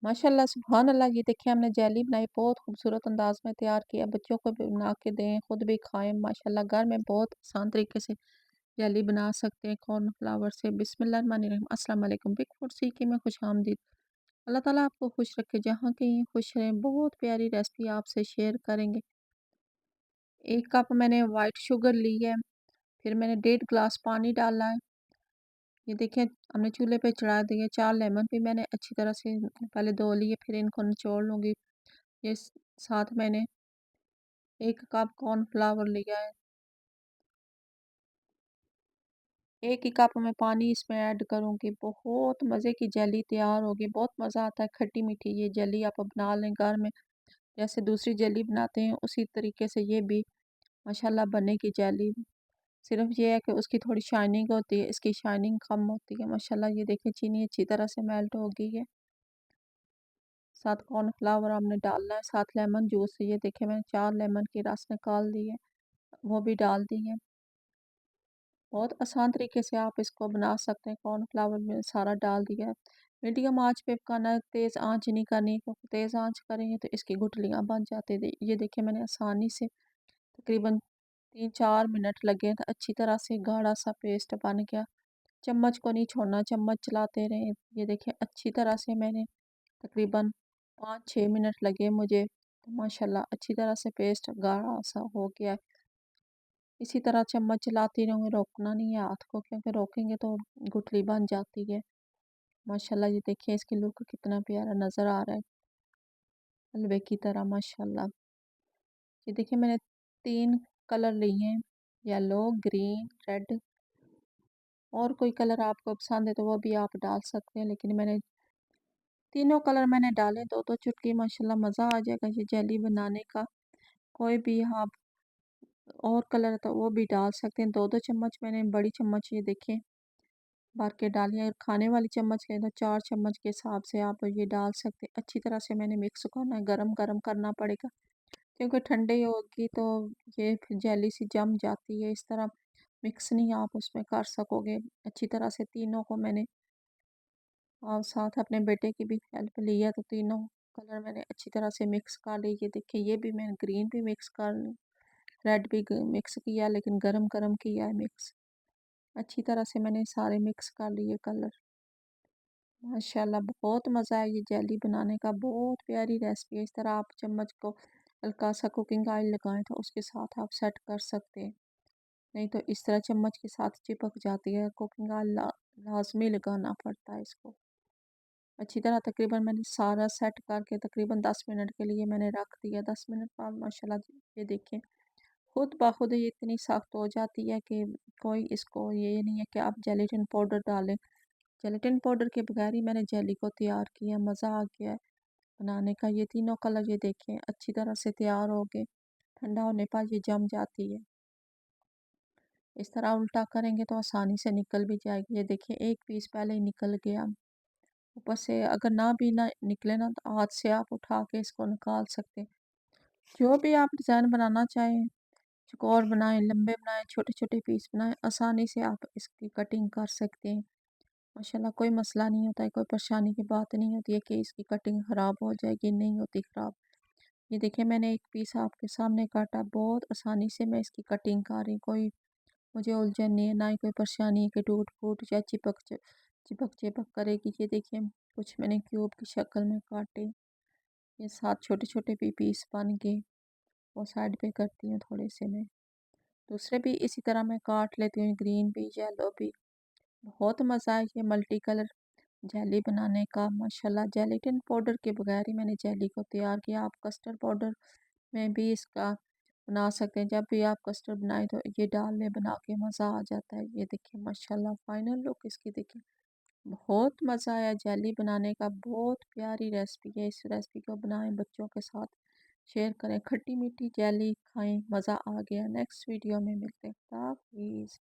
माशाल्लाह सुभान अल्लाह, ये देखिए हमने जेली बनाई, बहुत खूबसूरत अंदाज में तैयार किया, बच्चों को भी बना के दें, खुद भी खाएं। माशाल्लाह घर में बहुत आसान तरीके से जेली बना सकते हैं कॉर्नफ्लावर से। बिस्मिल्लाहिर्रहमानिर्रहीम, अस्सलाम वालेकुम। बिग फूड सीखे में खुश आमदीद। अल्लाह ताला आपको खुश रखे, जहाँ कहीं खुश रहें। बहुत प्यारी रेसिपी आपसे शेयर करेंगे। 1 कप मैंने वाइट शुगर ली है, फिर मैंने 1.5 गिलास पानी डाला है। ये देखिए हमने चूल्हे पे चढ़ा दिया। 4 लेमन भी मैंने अच्छी तरह से पहले धो लिए, फिर इनको निचोड़ लूँगी। ये साथ मैंने 1 कप कॉर्नफ्लावर लिया है। 1 ही कप में पानी इसमें ऐड करूँगी। बहुत मज़े की जेली तैयार होगी। बहुत मज़ा आता है, खट्टी मीठी ये जेली आप बना लें घर में। जैसे दूसरी जेली बनाते हैं उसी तरीके से ये भी माशाल्लाह बनेगी जेली। सिर्फ ये है कि उसकी थोड़ी शाइनिंग होती है, इसकी शाइनिंग कम होती है। माशाल्लाह ये देखिए चीनी अच्छी तरह से मेल्ट हो गई है। साथ कॉर्नफ्लावर हमने डालना है, साथ लेमन जूस। ये देखिए मैंने 4 लेमन की रस निकाल दी है, वो भी डाल दी है। बहुत आसान तरीके से आप इसको बना सकते हैं। कॉर्नफ्लावर में सारा डाल दिया है। मीडियम आंच पे पकाना है, तेज़ आंच नहीं करनी, क्योंकि तेज़ आंच करेंगे तो इसकी गुठलियाँ बन जाती है। ये देखिए मैंने आसानी से तकरीबन 3-4 मिनट लगे तो अच्छी तरह से गाढ़ा सा पेस्ट बन गया। चम्मच को नहीं छोड़ना, चम्मच चलाते रहें। ये देखिए अच्छी तरह से मैंने तकरीबन 5-6 मिनट लगे मुझे, तो माशाल्लाह अच्छी तरह से पेस्ट गाढ़ा सा हो गया है। इसी तरह चम्मच चलाती रहूँगी, रोकना नहीं है हाथ को, क्योंकि रोकेंगे तो गुठली बन जाती है। माशाल्लाह ये देखिए इसकी लुक कितना प्यारा नज़र आ रहा है, हलवे की तरह माशाल्लाह। ये देखिए मैंने 3 कलर लिए हैं, येलो, ग्रीन, रेड। और कोई कलर आपको पसंद है तो वो भी आप डाल सकते हैं, लेकिन मैंने तीनों कलर मैंने डाले। 2-2 चुटकी माशाल्लाह मज़ा आ जाएगा ये जेली बनाने का। कोई भी आप और कलर तो वो भी डाल सकते हैं। 2-2 चम्मच मैंने बड़ी चम्मच ये देखें भर के डाली है। अगर खाने वाली चम्मच लें तो 4 चम्मच के हिसाब से आप ये डाल सकते हैं। अच्छी तरह से मैंने मिक्स करना है, गरम-गरम करना पड़ेगा, क्योंकि ठंडी होगी तो ये फिर जेली सी जम जाती है। इस तरह मिक्स नहीं आप उसमें कर सकोगे। अच्छी तरह से तीनों को मैंने और साथ अपने बेटे की भी हेल्प ली है, तो तीनों कलर मैंने अच्छी तरह से मिक्स कर ली। ये देखिए ये भी मैंने ग्रीन भी मिक्स कर रेड भी मिक्स किया, लेकिन गरम गरम किया है मिक्स। अच्छी तरह से मैंने सारे मिक्स कर लिए कलर। माशाल्लाह बहुत मज़ा है ये जेली बनाने का, बहुत प्यारी रेसिपी है। इस तरह आप चम्मच को हल्का सा कुकिंग ऑयल लगाएं तो उसके साथ आप सेट कर सकते हैं, नहीं तो इस तरह चम्मच के साथ चिपक जाती है। कुकिंग ऑयल लाजमी लगाना पड़ता है इसको। अच्छी तरह तकरीबन मैंने सारा सेट करके तकरीबन 10 मिनट के लिए मैंने रख दिया। 10 मिनट बाद माशाल्लाह ये देखें खुद ब खुद ये इतनी सख्त हो जाती है कि कोई इसको ये नहीं है कि आप जेलेटिन पाउडर डालें। जेलेटिन पाउडर के बगैर ही मैंने जेली को तैयार किया। मज़ा आ गया है बनाने का। ये तीनों कलर ये देखें अच्छी तरह से तैयार हो गए। ठंडा होने पर ये जम जाती है। इस तरह उल्टा करेंगे तो आसानी से निकल भी जाएगी। ये देखिए एक पीस पहले ही निकल गया। ऊपर से अगर ना भी ना निकले ना तो हाथ से आप उठा के इसको निकाल सकते हैं। जो भी आप डिज़ाइन बनाना चाहें, चौकोर बनाएं, लंबे बनाएं, छोटे छोटे पीस बनाएं, आसानी से आप इसकी कटिंग कर सकते हैं। माशाल्लाह कोई मसला नहीं होता है, कोई परेशानी की बात नहीं होती है कि इसकी कटिंग ख़राब हो जाएगी, नहीं होती ख़राब। ये देखिए मैंने एक पीस आपके सामने काटा, बहुत आसानी से मैं इसकी कटिंग कर रही। कोई मुझे उलझन नहीं है, ना ही कोई परेशानी है कि टूट फूट या चिपक चिपक करेगी। ये देखिए कुछ मैंने क्यूब की शक्ल में काटे। ये 7 छोटे छोटे भी पीस बन गए। वो साइड पे करती हूँ थोड़े से मैं। दूसरे भी इसी तरह मैं काट लेती हूँ, ग्रीन भी येलो भी। बहुत मज़ा है ये मल्टी कलर जेली बनाने का। माशाल्लाह जेलेटिन पाउडर के बगैर ही मैंने जेली को तैयार किया। आप कस्टर्ड पाउडर में भी इसका बना सकते हैं। जब भी आप कस्टर्ड बनाए तो ये डाल लें बना के, मज़ा आ जाता है। ये देखिए माशाल्लाह फाइनल लुक इसकी देखिए। बहुत मज़ा आया जेली बनाने का, बहुत प्यारी रेसिपी है। इस रेसिपी को बनाएं, बच्चों के साथ शेयर करें, खट्टी मीठी जेली खाएं, मज़ा आ गया। नेक्स्ट वीडियो में मिलते हैं। खुदा हाफिज़।